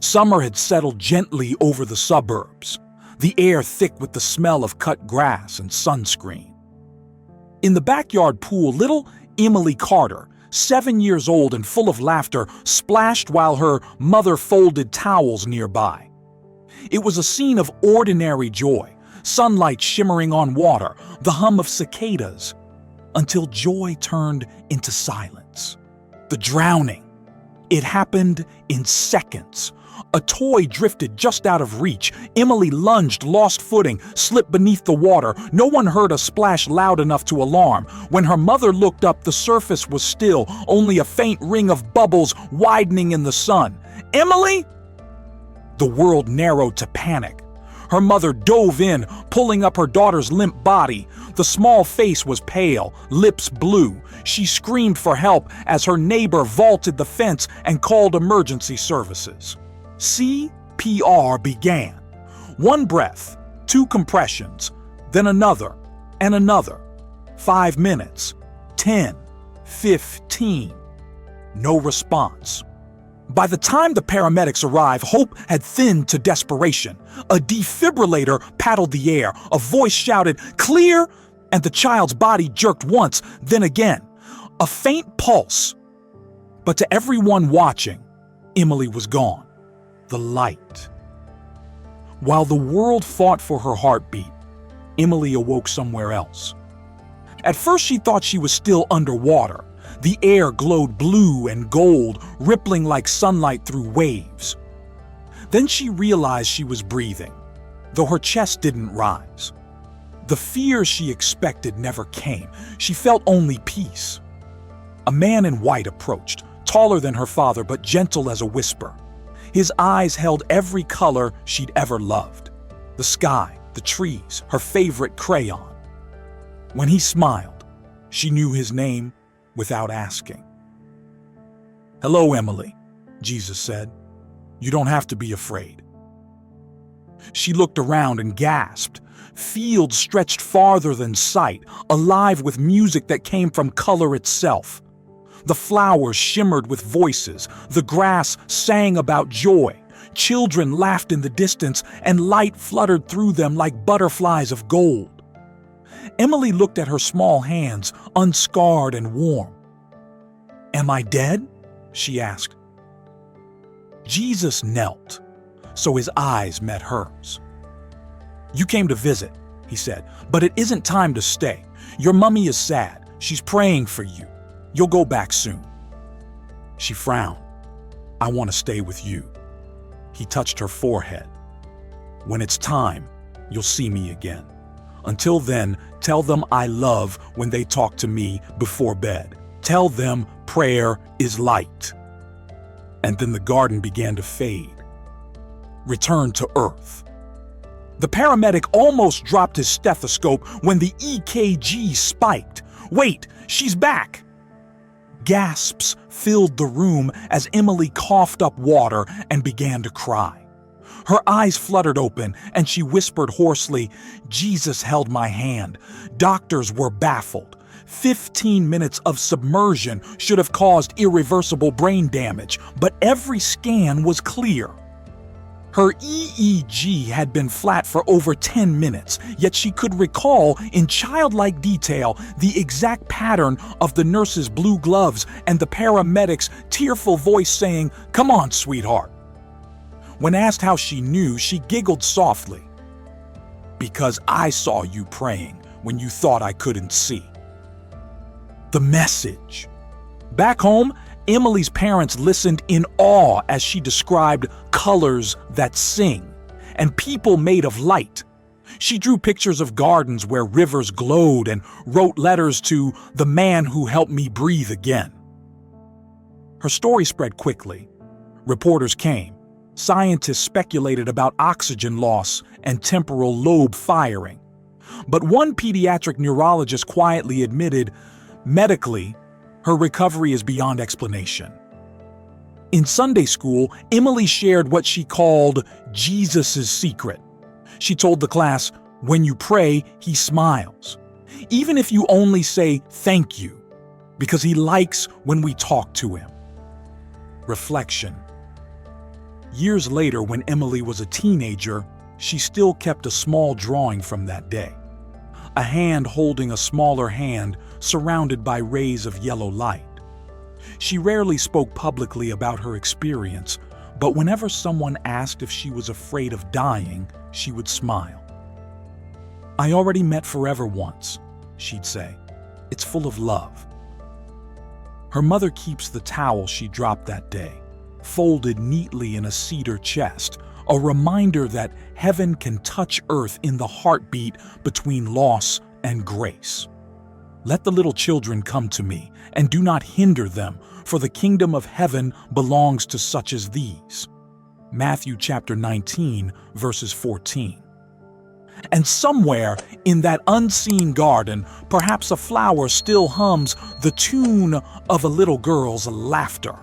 Summer had settled gently over the suburbs, the air thick with the smell of cut grass and sunscreen. In the backyard pool, little Emily Carter, 7 years old and full of laughter, splashed while her mother folded towels nearby. It was a scene of ordinary joy, sunlight shimmering on water, the hum of cicadas, until joy turned into silence. The drowning. It happened in seconds. A toy drifted just out of reach. Emily lunged, lost footing, slipped beneath the water. No one heard a splash loud enough to alarm. When her mother looked up, the surface was still, only a faint ring of bubbles widening in the sun. "Emily!" The world narrowed to panic. Her mother dove in, pulling up her daughter's limp body. The small face was pale, lips blue. She screamed for help as her neighbor vaulted the fence and called emergency services. CPR began. One breath, 2 compressions, then another and another. 5 minutes, 10, 15. No response. By the time the paramedics arrived, hope had thinned to desperation. A defibrillator paddled the air. A voice shouted, "Clear!" and the child's body jerked once, then again. A faint pulse. But to everyone watching, Emily was gone. The light. While the world fought for her heartbeat, Emily awoke somewhere else. At first she thought she was still underwater. The air glowed blue and gold, rippling like sunlight through waves. Then she realized she was breathing, though her chest didn't rise. The fear she expected never came. She felt only peace. A man in white approached, taller than her father but gentle as a whisper. His eyes held every color she'd ever loved. The sky, the trees, her favorite crayon. When he smiled, she knew his name without asking. "Hello, Emily," Jesus said. "You don't have to be afraid." She looked around and gasped. Fields stretched farther than sight, alive with music that came from color itself. The flowers shimmered with voices. The grass sang about joy. Children laughed in the distance, and light fluttered through them like butterflies of gold. Emily looked at her small hands, unscarred and warm. "Am I dead?" she asked. Jesus knelt, so his eyes met hers. "You came to visit," he said, "but it isn't time to stay. Your mummy is sad. She's praying for you. You'll go back soon." She frowned. "I want to stay with you." He touched her forehead. "When it's time, you'll see me again. Until then, tell them I love when they talk to me before bed. Tell them prayer is light." And then the garden began to fade. Return to earth. The paramedic almost dropped his stethoscope when the EKG spiked. "Wait, she's back!" Gasps filled the room as Emily coughed up water and began to cry. Her eyes fluttered open, and she whispered hoarsely, "Jesus held my hand." Doctors were baffled. 15 minutes of submersion should have caused irreversible brain damage, but every scan was clear. Her EEG had been flat for over 10 minutes, yet she could recall in childlike detail the exact pattern of the nurse's blue gloves and the paramedic's tearful voice saying, "Come on, sweetheart." When asked how she knew, she giggled softly. "Because I saw you praying when you thought I couldn't see." The message. Back home, Emily's parents listened in awe as she described colors that sing and people made of light. She drew pictures of gardens where rivers glowed and wrote letters to the man who helped me breathe again. Her story spread quickly. Reporters came. Scientists speculated about oxygen loss and temporal lobe firing. But one pediatric neurologist quietly admitted, medically, her recovery is beyond explanation. In Sunday school, Emily shared what she called Jesus' secret. She told the class, "When you pray, he smiles. Even if you only say thank you, because he likes when we talk to him." Reflection. Years later, when Emily was a teenager, she still kept a small drawing from that day. A hand holding a smaller hand surrounded by rays of yellow light. She rarely spoke publicly about her experience, but whenever someone asked if she was afraid of dying, she would smile. "I already met forever once," she'd say. "It's full of love." Her mother keeps the towel she dropped that day, folded neatly in a cedar chest, a reminder that heaven can touch earth in the heartbeat between loss and grace. "Let the little children come to me, and do not hinder them, for the kingdom of heaven belongs to such as these." Matthew chapter 19, verses 14. And somewhere in that unseen garden, perhaps a flower still hums the tune of a little girl's laughter.